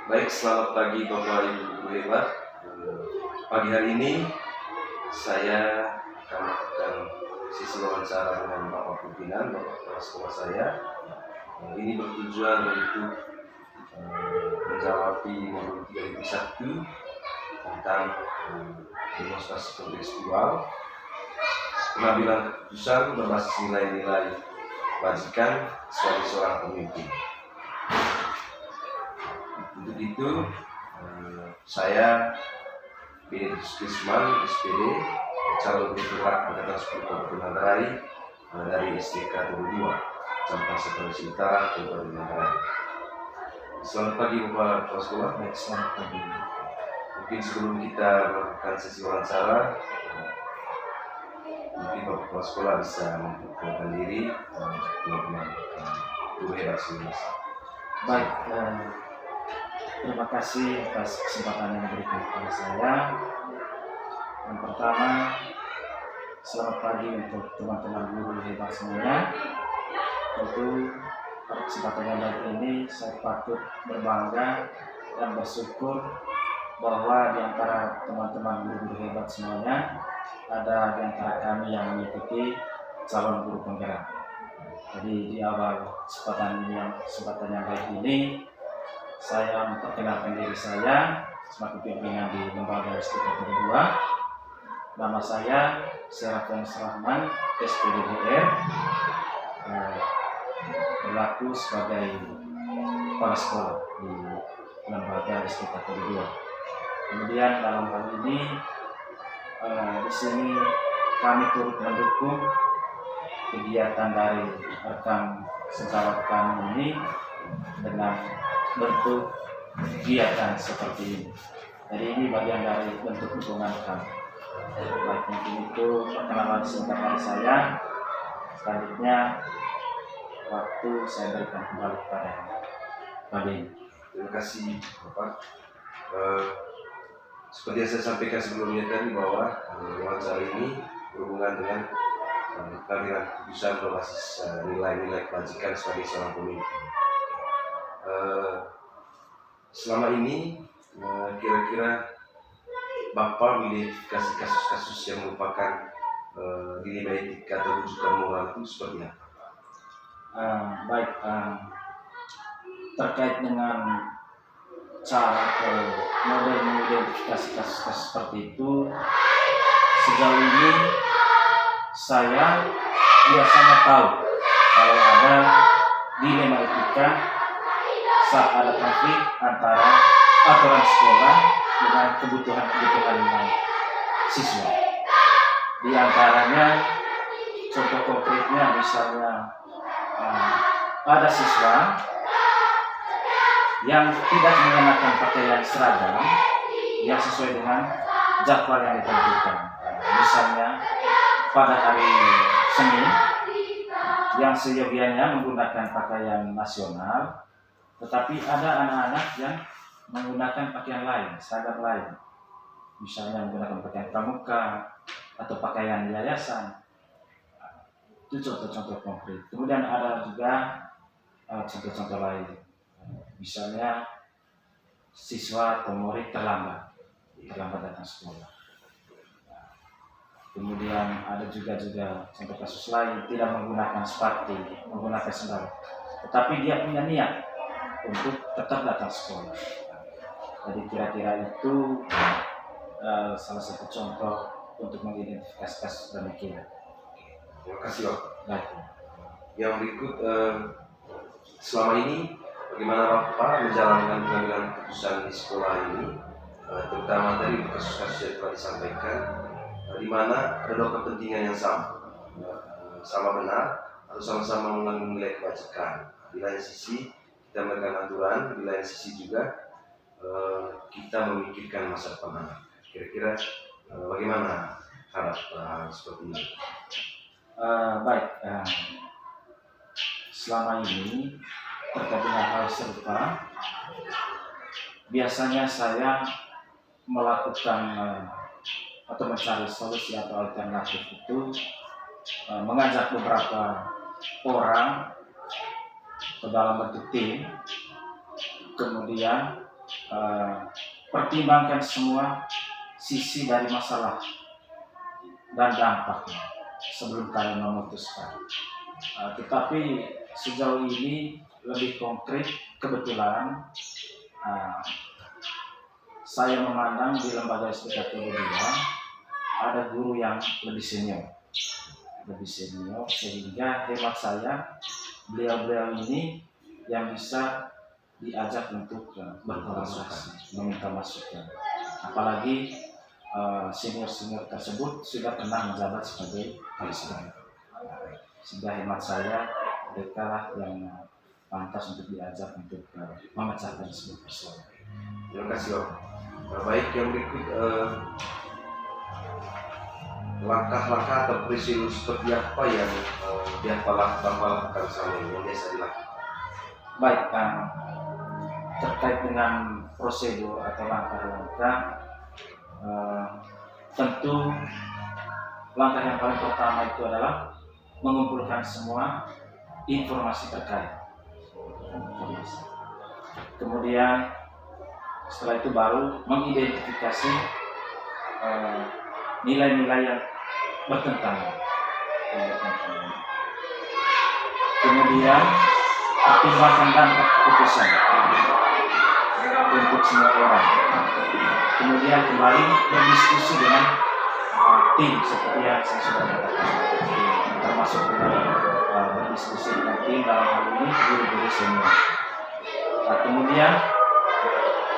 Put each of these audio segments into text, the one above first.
Baik, selamat pagi Bapak Ibu Guru hebat. Pagi hari ini saya akan melakukan sesi wawancara dengan Bapak Pimpinan, Bapak Kepala Sekolah saya. Ini bertujuan untuk menjawab modul 3001 tentang demonstrasi kontekstual, pengambilan keputusan berbasis nilai-nilai kebajikan sebagai seorang pemimpin. Untuk itu, saya Benedictus Kisman, SPD, calon direktur Angkatan 10 Kabupaten Manggarai dari STK 22, Campang Sulawesi Utara, Kabupaten Manggarai. Selamat pagi Bapak Kepala Sekolah. Baik, selamat pagi. Mungkin sebelum kita melakukan sesi wawancara, mungkin Bapak Kepala Sekolah bisa memperkenalkan diri teman-teman guru hebat semua. Baik, terima kasih atas kesempatan yang diberikan kepada saya. Yang pertama, selamat pagi untuk teman-teman guru hebat semuanya. Tentu pada kesempatan yang baik ini saya patut berbangga dan bersyukur bahwa di antara teman-teman guru-guru hebat semuanya ada di antara kami yang mengikuti calon guru penggerak. Jadi di awal kesempatan yang baik ini, saya memperkenalkan diri saya sebagai pimpinan di lembaga STK 22. Nama saya Serafens Rahman, SPDDR, berlaku sebagai kepala sekolah di lembaga STK 22. Kemudian dalam hal ini di sini kami turut mendukung kegiatan dari rekan sejawat kami ini dengan bentuk kegiatan seperti ini. Jadi ini bagian dari bentuk dukungan kami. Baik, mungkin itu perkenalan singkat dari saya. Selanjutnya waktu saya berikan kembali kepada Pak Beni. Terima kasih Bapak. Seperti yang saya sampaikan sebelumnya tadi bahwa wawancara ini berhubungan dengan pengambilan keputusan berbasis nilai-nilai kebajikan sebagai seorang pemimpin. Selama ini kira-kira Bapak mengidentifikasi kasus-kasus yang merupakan dilema etika atau rujukan moral itu seperti apa? Baik, terkait dengan cara atau model mengidentifikasi kasus-kasus seperti itu, sejauh ini saya biasanya tahu kalau ada dilema etika saat ada konflik antara aturan sekolah dengan kebutuhan siswa. Di antaranya contoh konkretnya misalnya ada siswa yang tidak mengenakan pakaian seragam yang sesuai dengan jadwal yang ditentukan. Misalnya pada hari Senin yang seyogianya menggunakan pakaian nasional, tetapi ada anak-anak yang menggunakan pakaian lain, seragam lain. Misalnya menggunakan pakaian pramuka atau pakaian yayasan. Itu contoh-contoh konkret. Kemudian ada juga contoh-contoh lain. Misalnya siswa atau murid terlambat datang sekolah. Kemudian ada juga contoh kasus lain, tidak menggunakan sepatu, menggunakan sandal, tetapi dia punya niat untuk tetap datang sekolah. Jadi kira-kira itu salah satu contoh untuk mengidentifikasi kasus demikian. Terima kasih Pak. Baik. Yang berikut, selama ini bagaimana Bapak menjalankan pengambilan keputusan di sekolah ini terutama dari kasus-kasus yang telah disampaikan, di mana ada dua kepentingan yang sama benar atau sama-sama mengandung nilai kebajikan. Di lain sisi kita memberikan aturan, di lain sisi juga kita memikirkan masa depan anak. Kira-kira bagaimana harap seperti ini? Baik, selama ini terkait dengan hal serupa, biasanya saya melakukan atau mencari solusi atau alternatif itu mengajak beberapa orang ke dalam bentuk tim, kemudian pertimbangkan semua sisi dari masalah dan dampaknya sebelum kalian memutuskan. Tetapi sejauh ini lebih konkret, kebetulan saya memandang di lembaga SPK Kedua ada guru yang lebih senior, sehingga hemat saya beliau-beliau ini yang bisa diajak untuk berkolaborasi, meminta masukan. Apalagi senior-senior tersebut sudah pernah menjabat sebagai presiden. Sehingga hemat saya mereka lah yang pantas untuk diajak untuk memecahkan sebuah persoalan. Terima kasih Om. Baik, yang berikut langkah-langkah atau peristiwa seperti apa yang Bapak lakukan selama ini yang biasa dilakukan? Baik, terkait dengan prosedur atau langkah-langkah, tentu langkah yang paling pertama itu adalah mengumpulkan semua informasi terkait. Kemudian setelah itu baru mengidentifikasi nilai-nilai yang bertentangan. Kemudian pertimbangkan dampak keputusan untuk semua orang. Kemudian kembali berdiskusi dengan tim seperti yang saya sudah katakan, termasuk dengan berdiskusi dengan tim dalam hal ini guru-guru senior. Kemudian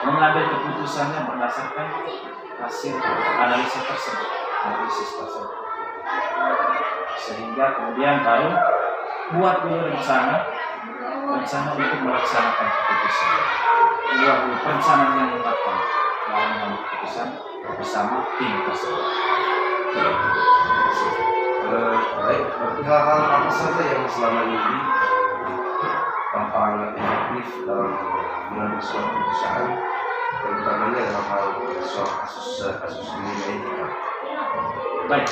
mengambil keputusannya berdasarkan hasil analisis tersebut, sehingga kemudian baru buat dulu rencana untuk melaksanakan keputusan. Buat dulu perencanaan yang matang dalam mengambil keputusan bersama tim tersebut. Baik, berarti hal-hal apa saja yang selama ini tantangan efektif dalam mengambil sebuah keputusan, terutamanya dalam hal soal kasus nilai etika? Baik,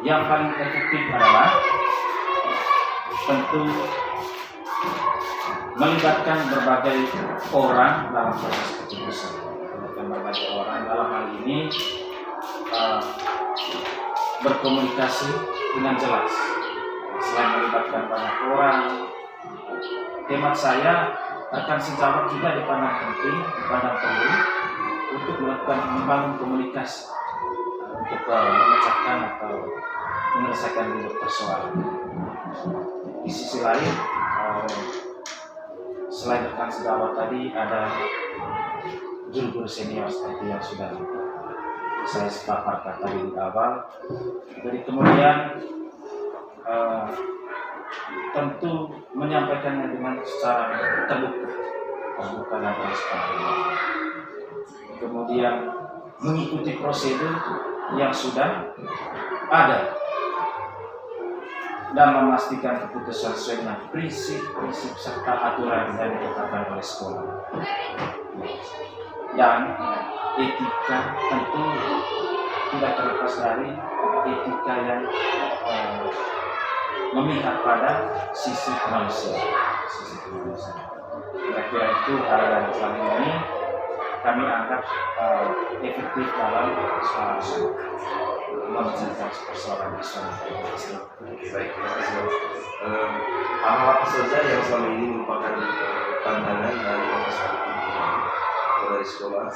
yang paling efektif adalah tentu melibatkan berbagai orang dalam proses keputusan. Melibatkan berbagai orang dalam hal ini berkomunikasi dengan jelas. Selain melibatkan banyak orang, hemat saya akan sejauh juga dipandang penting, dipandang perlu untuk melakukan membangun komunikasi untuk memecahkan atau menyelesaikan dulu persoalan. Di sisi lain, selain rekan sejawat tadi ada guru-guru senior seperti yang sudah saya paparkan tadi di awal. Jadi kemudian tentu menyampaikannya dengan secara terbuka dan transparan. Kemudian mengikuti prosedur yang sudah ada dan memastikan keputusan sesuai dengan prinsip serta aturan yang ditetapkan oleh sekolah. Dan etika tentu tidak terlepas dari etika yang memihak pada sisi kemanusiaan. Kira-kira itu hal yang selama ini kami anggap efektif dalam memecahkan persoalan Islam. Baik, terima kasih. Hal apa saja yang selama ini merupakan tantangan dan masalah dari sekolah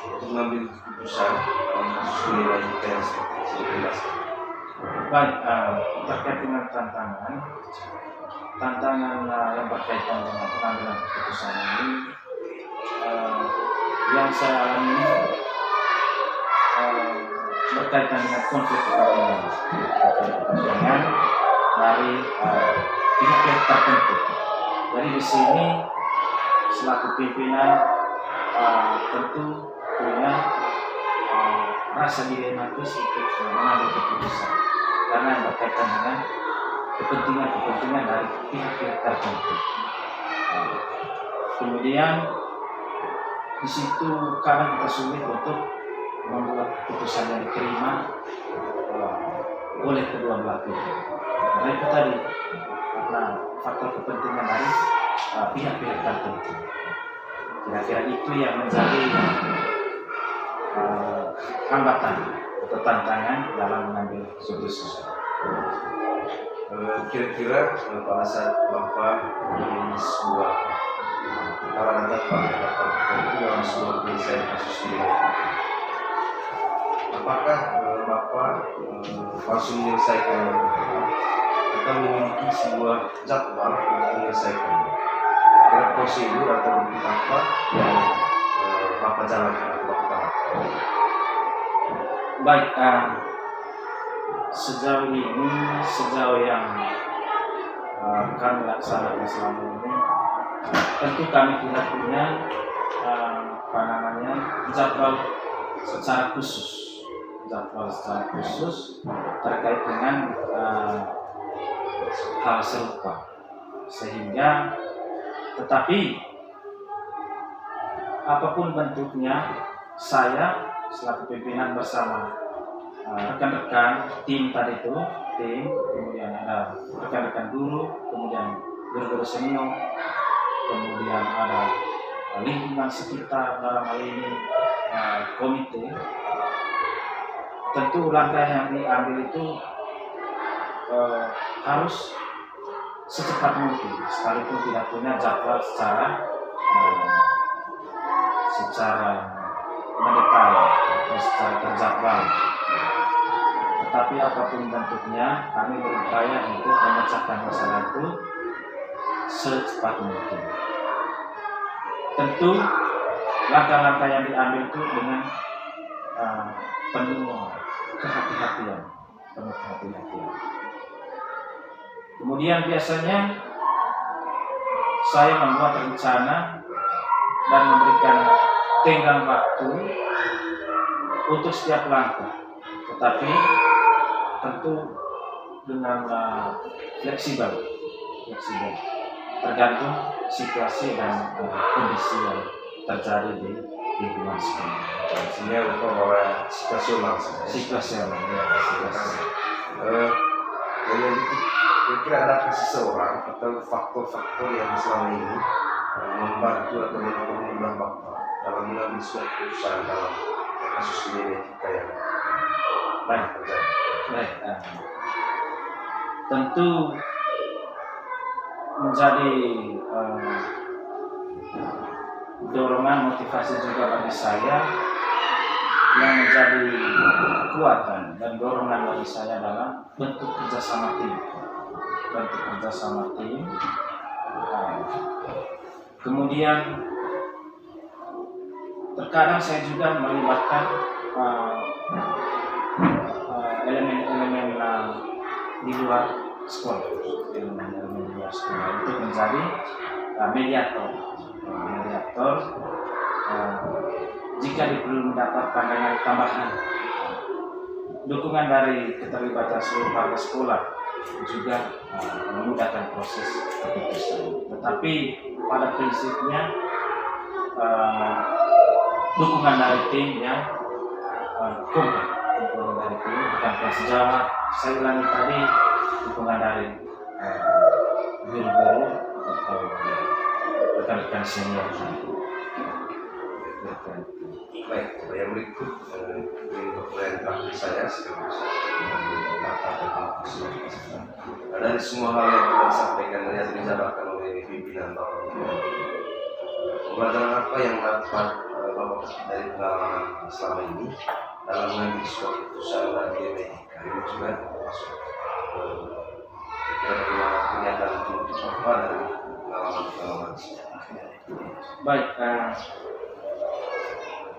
untuk mengambil keputusan dalam kasus nilai etika yang seperti dijelaskan? Baik, terkait dengan tantangan yang berkaitan dengan pengambilan keputusan ini, saya alami ini berkaitan dengan konflik kepentingan dari pihak-pihak tertentu. Jadi di sini selaku pimpinan tentu punya rasa dilematis untuk mengambil keputusan karena yang berkaitan dengan kepentingan dari pihak-pihak tertentu. Kemudian di situ kadang kita sulit untuk membuat keputusan yang diterima oleh kedua belah pihak. Karena itu tadi, karena faktor kepentingan dari pihak-pihak tertentu. Kira-kira itu yang menjadi hambatan atau tantangan dalam mengambil keputusan. Kira-kira pada saat Bapak menjadi sebuah arahan Bapak tertentu dalam sebuah penyelesaian kasus ini, apakah Bapak langsung menyelesaikan atau memiliki sebuah jadwal untuk menyelesaikannya? Kira prosedur atau bentuk apa yang Bapak jalankan atau Bapak terapkan? Baik, sejauh yang kami laksanakan selama ini, tentu kami tidak punya jadwal secara khusus terkait dengan hal serupa, sehingga tetapi apapun bentuknya, saya selaku pimpinan bersama rekan-rekan tim tadi itu, kemudian ada rekan-rekan guru, kemudian guru-guru senior, kemudian ada lingkungan sekitar, dalam hal ini komite. Tentu langkah yang diambil itu harus secepat mungkin, sekalipun tidak punya jadwal secara mendetail atau secara terjadwal. Tetapi apapun bentuknya, kami berupaya untuk memecahkan masalah itu secepat mungkin. Tentu langkah-langkah yang diambil itu dengan penuh kehati-hatian. Kemudian biasanya saya membuat rencana dan memberikan tenggang waktu untuk setiap langkah, tetapi tentu dengan fleksibel, tergantung situasi dan kondisi yang terjadi di lingkungan sekolah. Artinya bahwa situasional. Kira-kira ada seseorang atau faktor-faktor yang selama ini membantu atau mempermudah Bapak dalam mengambil suatu keputusan dalam kasus genetika yang banyak terjadi? Baik, tentu menjadi dorongan motivasi juga bagi saya, yang menjadi kekuatan dan dorongan bagi saya dalam bentuk kerjasama tim. Kemudian terkadang saya juga melibatkan elemen-elemen di luar sekolah, untuk menjadi mediator. Jika perlu mendapat pandangan tambahan, dukungan dari keterlibatan seluruh warga sekolah juga memudahkan proses keputusan. Tetapi pada prinsipnya dukungan dari tim yang komplek, bukan sejauh saya ulangi tadi, dukungan dari guru-guru atau rekan-rekan senior. Baik, yang berikut pertanyaan terakhir saya sekaligus dari semua hal yang telah disampaikan dan yang dijabarkan oleh pimpinan Bapak, pelajaran apa yang dapat Bapak dari pengalaman selama ini dalam mengambil sebuah keputusan dan genetika ini juga termasuk bagaimana pernyataan untuk Bapak dari pengalaman. Baik,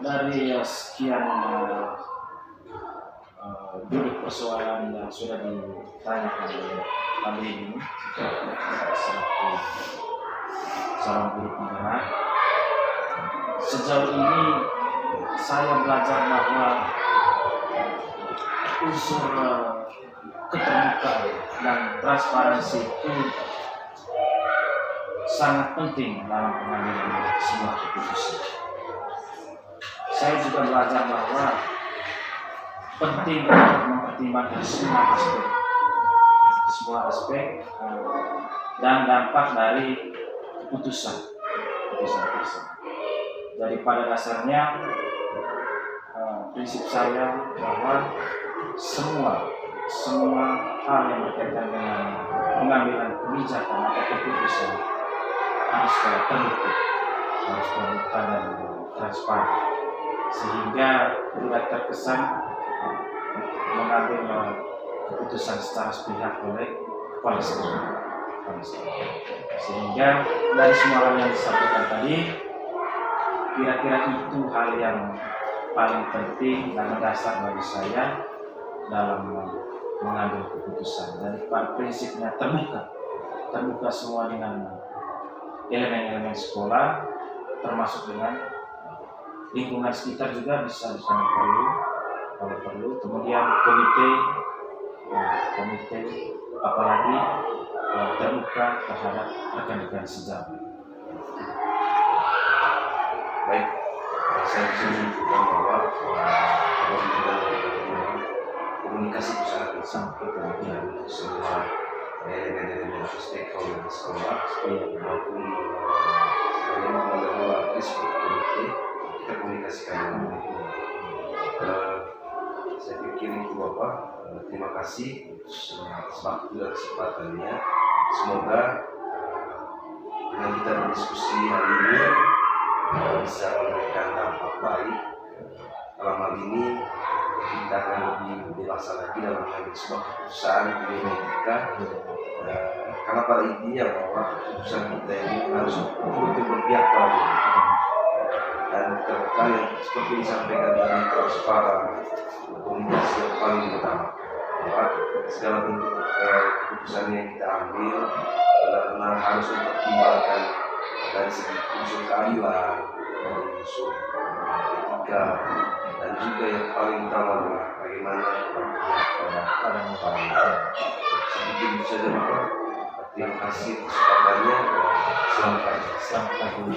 dari sekian duduk persoalan yang sudah ditanyakan oleh kami ini selaku calon guru penggerak, sejauh ini saya belajar bahwa unsur keterbukaan dan transparansi itu sangat penting dalam pengambilan sebuah keputusan. Saya juga belajar bahwa penting untuk mempertimbangkan semua aspek dan dampak dari keputusan tersebut. Jadi pada dasarnya prinsip saya bahwa semua hal yang berkaitan dengan pengambilan kebijakan atau keputusan harus terbuka dan transparan, sehingga tidak terkesan mengambil keputusan secara sepihak oleh kepala sekolah. Sehingga dari semua hal yang disampaikan tadi, kira-kira itu hal yang paling penting dan mendasar bagi saya dalam mengambil keputusan. Dan pada prinsipnya terbuka semua dengan elemen-elemen sekolah, termasuk dengan lingkungan sekitar juga bisa sangat kalau perlu. Kemudian komite apalagi terbuka terhadap rekan-rekan sejawat. Baik, saya bisa menunjukkan bahwa komunikasi itu sangat penting untuk semua elemen-elemen stakeholder di sekolah maupun sebenarnya mengelola seperti komite, kita komunikasikan dengan mereka. Saya pikir itu Bapak, terima kasih waktu dan kesempatannya. Semoga dengan kita berdiskusi hari ini bisa memberikan dampak baik. Dalam hal ini kita akan lebih dewasa lagi dalam mengambil sebuah keputusan di etika, karena pada intinya bahwa keputusan kita ini harus betul-betul berpihak pada diri dan terbuka yang seperti disampaikan tadi, transparan, komunikasi yang paling utama, bahwa segala bentuk keputusan yang kita ambil benar-benar harus mempertimbangkan dari segi unsur keadilan, unsur etika, dan juga yang paling utama adalah bagaimana berpihak pada masyarakat. Saya pikir itu saja Bapak. Terima kasih kesempatannya. Selamat pagi.